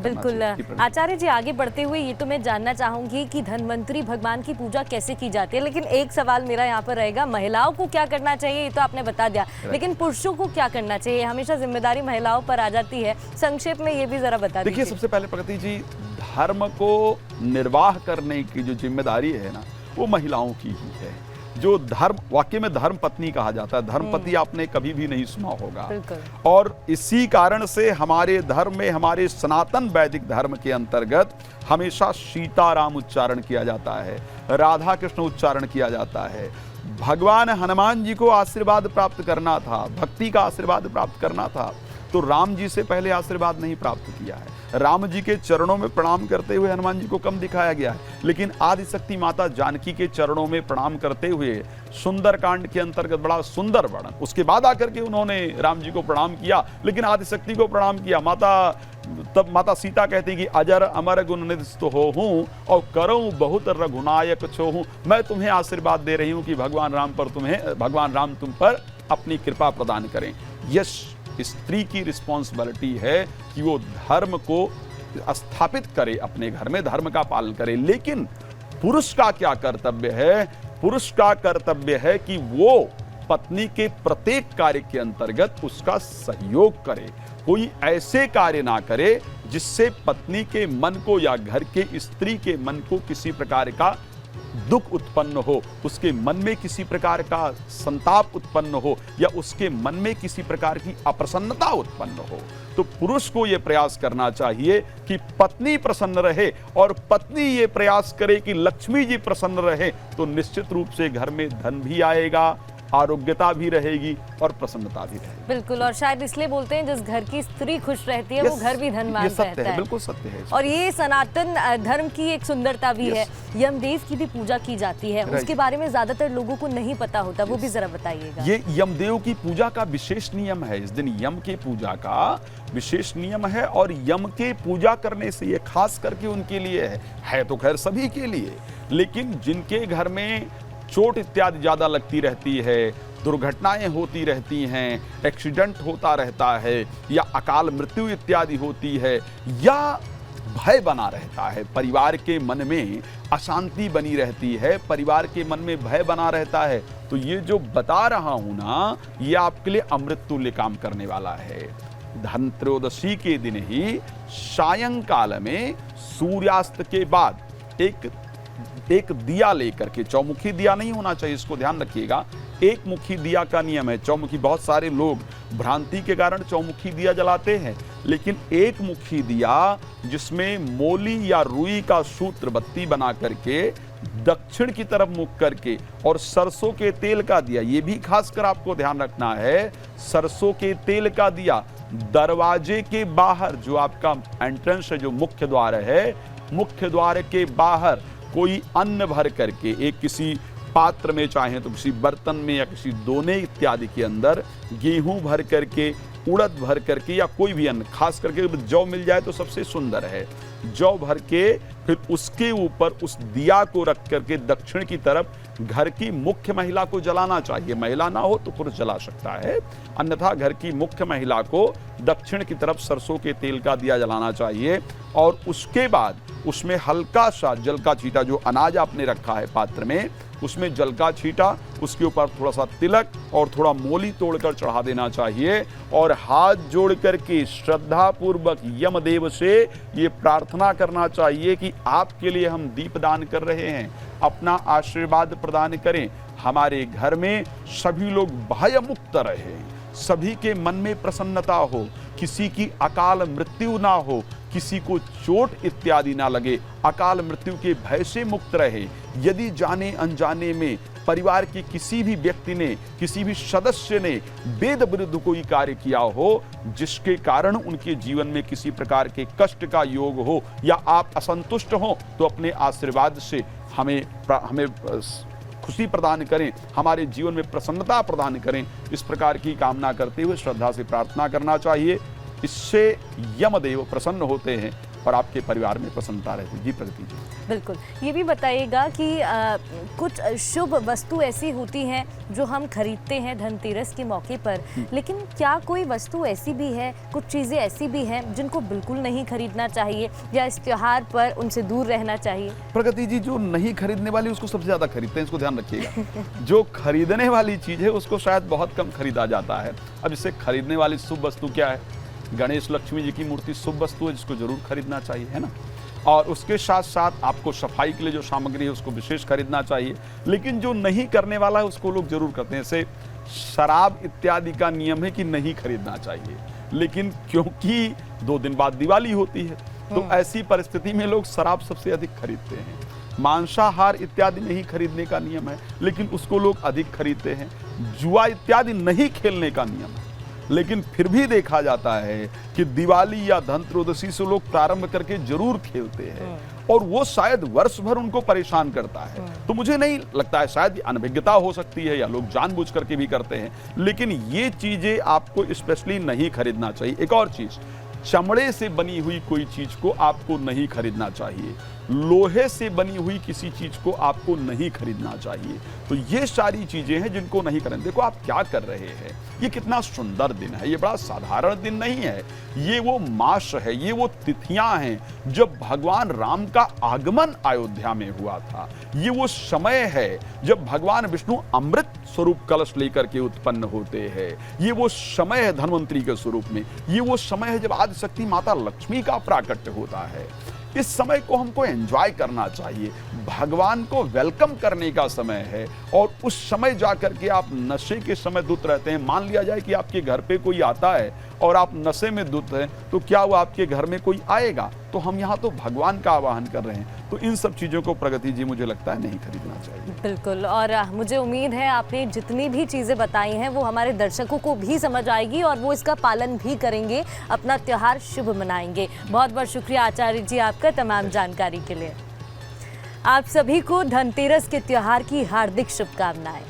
करना चाहिए। बिल्कुल आचार्य जी, आगे बढ़ते हुए ये तो मैं जानना चाहूंगी कि धन्वंतरी भगवान की पूजा कैसे की जाती है, लेकिन एक सवाल मेरा यहाँ पर रहेगा, महिलाओं को क्या करना चाहिए ये तो आपने बता दिया, लेकिन पुरुषों को क्या करना चाहिए? हमेशा जिम्मेदारी महिलाओं पर आ जाती है, संक्षेप में ये भी जरा बता दीजिए। देखिए, सबसे पहले प्रगति जी, धर्म को निर्वाह करने की जो जिम्मेदारी है ना, वो महिलाओं की ही है। जो धर्म, वाकई में धर्म पत्नी कहा जाता है, धर्मपति आपने कभी भी नहीं सुना होगा। और इसी कारण से हमारे धर्म में, हमारे सनातन वैदिक धर्म के अंतर्गत हमेशा सीताराम उच्चारण किया जाता है, राधा कृष्ण उच्चारण किया जाता है। भगवान हनुमान जी को आशीर्वाद प्राप्त करना था, भक्ति का आशीर्वाद प्राप्त करना था, तो राम जी से पहले आशीर्वाद नहीं प्राप्त किया है। राम जी के चरणों में प्रणाम करते हुए हनुमान जी को कम दिखाया गया है, लेकिन आदिशक्ति माता जानकी के चरणों में प्रणाम करते हुए सुंदर कांड के अंतर्गत बड़ा सुंदर वर्णन, उसके बाद आकर के उन्होंने राम जी को प्रणाम किया, लेकिन आदिशक्ति को प्रणाम किया। तब माता सीता कहती कि अजर अमर गुण निधि तो हो हूँ और करूँ बहुत रघुनायक छो हूँ। मैं तुम्हें आशीर्वाद दे रही हूँ कि भगवान राम तुम पर अपनी कृपा प्रदान करें। यश स्त्री की रिस्पॉन्सिबिलिटी है कि वो धर्म को स्थापित करे, अपने घर में धर्म का पालन करे। लेकिन पुरुष का क्या कर्तव्य है? पुरुष का कर्तव्य है कि वो पत्नी के प्रत्येक कार्य के अंतर्गत उसका सहयोग करे, कोई ऐसे कार्य ना करे जिससे पत्नी के मन को या घर के स्त्री के मन को किसी प्रकार का दुख उत्पन्न हो, उसके मन में किसी प्रकार का संताप उत्पन्न हो, या उसके मन में किसी प्रकार की अप्रसन्नता उत्पन्न हो। तो पुरुष को यह प्रयास करना चाहिए कि पत्नी प्रसन्न रहे, और पत्नी ये प्रयास करे कि लक्ष्मी जी प्रसन्न रहे, तो निश्चित रूप से घर में धन भी आएगा, आरोग्यता भी रहेगी और प्रसन्नता भी रहेगी। बिल्कुल, और शायद इसलिए बोलते हैं जिस घर की स्त्री खुश रहती है वो घर भी धनवान रहता है। बिल्कुल सत्य है। और ये सनातन धर्म की एक सुंदरता भी है। यमदेव की भी पूजा की जाती है, उसके बारे में ज्यादातर लोगों को नहीं पता होता, वो भी जरा बताइएगा। ये यमदेव की पूजा का विशेष नियम है। इस दिन यम के पूजा का विशेष नियम है, और यम के पूजा करने से ये खास करके उनके लिए है तो खैर सभी के लिए, लेकिन जिनके घर में चोट इत्यादि ज्यादा लगती रहती है, दुर्घटनाएं होती रहती हैं, एक्सीडेंट होता रहता है, या अकाल मृत्यु इत्यादि होती है, या भय बना रहता है, परिवार के मन में अशांति बनी रहती है, परिवार के मन में भय बना रहता है, तो ये जो बता रहा हूं ना, ये आपके लिए अमृत तुल्य काम करने वाला है। धनत्रयोदशी के दिन ही सायंकाल में सूर्यास्त के बाद एक दिया लेकर के, चौमुखी दिया नहीं होना चाहिए, इसको ध्यान रखिएगा, एक मुखी दिया का नियम है। चौमुखी, बहुत सारे लोग भ्रांति के कारण चौमुखी दिया जलाते हैं, लेकिन एक मुखी दिया जिसमें मोली या रुई का सूत्र बत्ती बना करके दक्षिण की तरफ मुख करके, और सरसों के तेल का दिया, ये भी खासकर आपको ध्यान रखना है, सरसों के तेल का दिया दरवाजे के बाहर, जो आपका एंट्रेंस है, जो मुख्य द्वार है, मुख्य द्वार के बाहर कोई अन्न भर करके, एक किसी पात्र में, चाहे तो किसी बर्तन में या किसी दोने इत्यादि के अंदर गेहूं भर करके, उड़द भर करके, या कोई भी अन्न, खास करके जौ मिल जाए तो सबसे सुंदर है, जौ भर के फिर उसके ऊपर उस दिया को रख करके दक्षिण की तरफ घर की मुख्य महिला को जलाना चाहिए। महिला ना हो तो पुरुष जला सकता है, अन्यथा घर की मुख्य महिला को दक्षिण की तरफ सरसों के तेल का दिया जलाना चाहिए। और उसके बाद उसमें हल्का सा जल का छींटा, जो अनाज आपने रखा है पात्र में, उसमें जल का छींटा, उसके ऊपर थोड़ा सा तिलक और थोड़ा मोली तोड़कर चढ़ा देना चाहिए, और हाथ जोड़ करके श्रद्धा पूर्वक यमदेव से ये प्रार्थना करना चाहिए कि आपके लिए हम दीपदान कर रहे हैं, अपना आशीर्वाद प्रदान करें, हमारे घर में सभी लोग भय मुक्त रहें, सभी के मन में प्रसन्नता हो, किसी की अकाल मृत्यु ना हो, किसी को चोट इत्यादि ना लगे, अकाल मृत्यु के भय से मुक्त रहे। यदि जाने अनजाने में परिवार के किसी भी व्यक्ति ने, किसी भी सदस्य ने वेद विरुद्ध कोई कार्य किया हो, जिसके कारण उनके जीवन में किसी प्रकार के कष्ट का योग हो, या आप असंतुष्ट हो, तो अपने आशीर्वाद से हमें खुशी प्रदान करें, हमारे जीवन में प्रसन्नता प्रदान करें, इस प्रकार की कामना करते हुए श्रद्धा से प्रार्थना करना चाहिए। इससे यमदेव प्रसन्न होते हैं और आपके परिवार में प्रसन्नता रहती है। जी प्रगति जी। बिल्कुल, ये भी बताइएगा कि कुछ शुभ वस्तु ऐसी होती हैं जो हम खरीदते हैं धनतेरस के मौके पर, लेकिन क्या कोई वस्तु ऐसी भी है, कुछ चीज़ें ऐसी भी हैं जिनको बिल्कुल नहीं खरीदना चाहिए या इस त्योहार पर उनसे दूर रहना चाहिए? प्रगति जी, जो नहीं खरीदने वाली उसको सबसे ज़्यादा खरीदते हैं, इसको ध्यान रखिएगा। जो खरीदने वाली चीज़ है उसको शायद बहुत कम खरीदा जाता है। अब इससे खरीदने वाली शुभ वस्तु क्या है? गणेश लक्ष्मी जी की मूर्ति शुभ वस्तु है जिसको जरूर खरीदना चाहिए, है ना। और उसके साथ साथ आपको सफाई के लिए जो सामग्री है उसको विशेष खरीदना चाहिए। लेकिन जो नहीं करने वाला है उसको लोग जरूर करते हैं। जैसे शराब इत्यादि का नियम है कि नहीं खरीदना चाहिए, लेकिन क्योंकि 2 दिन बाद दिवाली होती है तो ऐसी परिस्थिति में लोग शराब सबसे अधिक खरीदते हैं। मांसाहार इत्यादि नहीं खरीदने का नियम है, लेकिन उसको लोग अधिक खरीदते हैं। जुआ इत्यादि नहीं खेलने का नियम है, लेकिन फिर भी देखा जाता है कि दिवाली या धनत्रयोदशी से लोग प्रारंभ करके जरूर खेलते हैं और वो शायद वर्ष भर उनको परेशान करता है। तो मुझे नहीं लगता है, शायद अनभिज्ञता हो सकती है या लोग जानबूझ करके भी करते हैं, लेकिन ये चीजें आपको स्पेशली नहीं खरीदना चाहिए। एक और चीज, चमड़े से बनी हुई कोई चीज को आपको नहीं खरीदना चाहिए। लोहे से बनी हुई किसी चीज को आपको नहीं खरीदना चाहिए। तो ये सारी चीजें हैं जिनको नहीं करें। देखो आप क्या कर रहे हैं, ये कितना सुंदर दिन है, ये बड़ा साधारण दिन नहीं है। ये वो मास है, ये वो तिथियां हैं जब भगवान राम का आगमन अयोध्या में हुआ था। ये वो समय है जब भगवान विष्णु अमृत स्वरूप कलश लेकर के उत्पन्न होते हैं। ये वो समय है धन्वंतरी के स्वरूप में। ये वो समय है जब आदिशक्ति माता लक्ष्मी का प्राकट्य होता है। इस समय को हमको एंजॉय करना चाहिए, भगवान को वेलकम करने का समय है। और उस समय जाकर के आप नशे के समय धुत रहते हैं। मान लिया जाए कि आपके घर पे कोई आता है और आप नशे में धुत हैं, तो क्या वो आपके घर में कोई आएगा? तो हम यहाँ तो भगवान का आवाहन कर रहे हैं। तो इन सब चीज़ों को प्रगति जी मुझे लगता है नहीं खरीदना चाहिए। बिल्कुल, और मुझे उम्मीद है आपने जितनी भी चीज़ें बताई हैं वो हमारे दर्शकों को भी समझ आएगी और वो इसका पालन भी करेंगे, अपना त्योहार शुभ मनाएंगे। बहुत बहुत शुक्रिया आचार्य जी आपका तमाम जानकारी के लिए। आप सभी को धनतेरस के त्योहार की हार्दिक शुभकामनाएं।